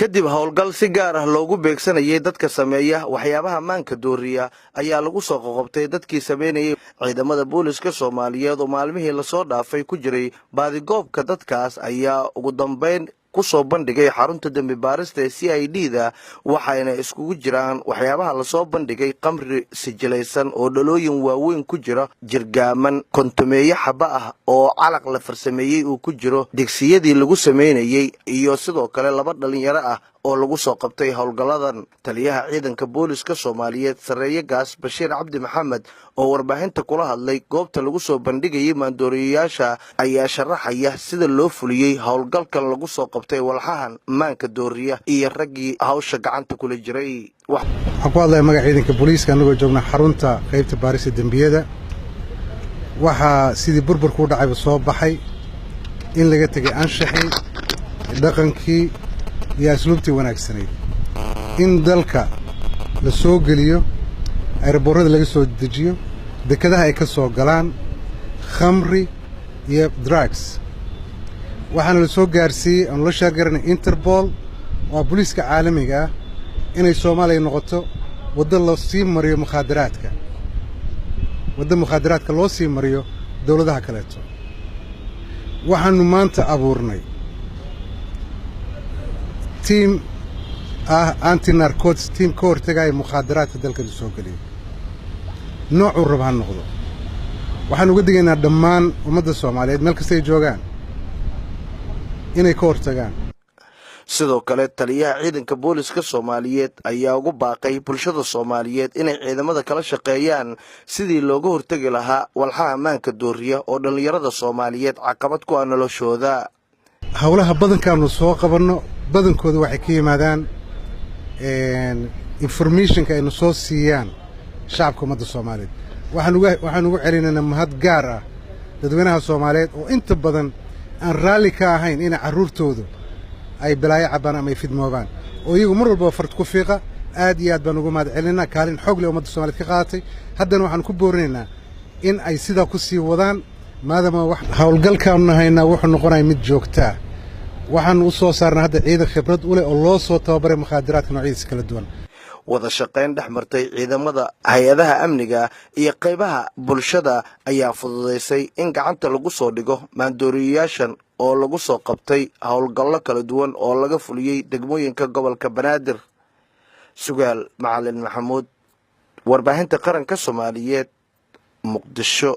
kadib howlgal si gaar ah loogu beegsanayay dadka sameeya waxyaabaha maanka dooriya ayaa lagu soo qoqobtay dadkii sameynayay ciidamada booliska Soomaaliyeed oo maalmihii la soo dhaafay ku jiray baadigoobka dadkaas ayaa ugu dambeyn ku soo bandhigay xarunta dambi baarista CID-da waxayna iskugu jiraan waxyaabaha la soo bandhigay qamri sijilaysan oo dhalooyin waaweyn ku jira jirgaaman kontomeeyo xaba ah oo calaq la farsameeyay uu ku jiro digsiyadii lagu sameynayay iyo sidoo kale laba dhalinyaro ah oo lagu soo qabtay howlgaladan. taliyaha ciidanka booliska Soomaaliyeed Sareeye Gaas Bashiir Cabdi Maxamed oo warbaahinta kula hadlay goobta lagu soo bandhigay maandooriyaasha ayaa sharaxaya sida loo fuliyay howlgalkan lagu soo qabtay walxahan maanka dooriya iyo raggii hawsha gacanta kula jiray. waxaan ku hadlayaa magaca ciidanka booliska anagoo joogna xarunta qaybta baarista dambiyada. waxa sidii burburku u dhacay soo baxay in laga tagay anshaxii dhaqankii iyo asluubtii wanaagsaneyd in dalka la soo geliyo airborada laga soo dejiyo dekadaha ay ka soo galaan khamri iyo drugs. waxaana la soo gaarsiiyey aan la sheegaranay Interpol oo booliska caalamiga ah inay Soomaaliya noqoto waddo loo sii mariyo mukhaadaraadka loo sii mariyo dawladaha kaleeto. waxaanu maanta abuurnay team anti-narcotics team ka hortagaya mukhaadaraadka dalka soo geliya noocuu raba ha noqdo. waxaan uga digaynaa dhammaan ummadda Soomaaliyeed meel kasta ay joogaan inay ka hortagaan. sidoo kale taliyaha ciidanka booliska Soomaaliyeed ayaa ugu baaqay bulshada Soomaaliyeed inay ciidamada kala shaqeeyaan sidii looga hortagi lahaa walxaha maanka dooriya oo dhalinyarada Soomaaliyeed caqabad ku ah noloshooda. hawlaha badankaanu soo qabanno badankooda waxay ka yimaadaan informationka aynu soo siiyaan shacabka ummadda Soomaaliyeed. waxaan ugu celinaynaa mahad gaar ah dadweynaha Soomaaliyeed oo inta badan aan raalli ka ahayn in carruurtoodu ay balaayo cabaan ama ay fidmoobaan oo iyagu mar walba fard ku fiiqa. aad iyo aad baan ugu mahad celinaa kaalin xoog leh ummadda Soomaaliyeed ka qaadatay. haddana waxaan ku boorinaynaa in ay sidaa ku sii wadaan maadaama howlgalkaanu nahaynaa wuxuu noqonayaa mid joogtaa. waxaan u soo saarnaa hadda ciidan khibrad u leh oo loo soo tababaray mukhaadaraadka noocyadiisa kala duwan. wada shaqayn dhex martay ciidamada hay'adaha amniga iyo qaybaha bulshada ayaa fududeysay in gacanta lagu soo dhigo maandooriyaashan oo lagu soo qabtay howlgallo kala duwan oo laga fuliyay degmooyinka gobolka Banaadir. Sugaal Macalin Maxamuud, warbaahinta qaranka Soomaaliyeed, Muqdisho.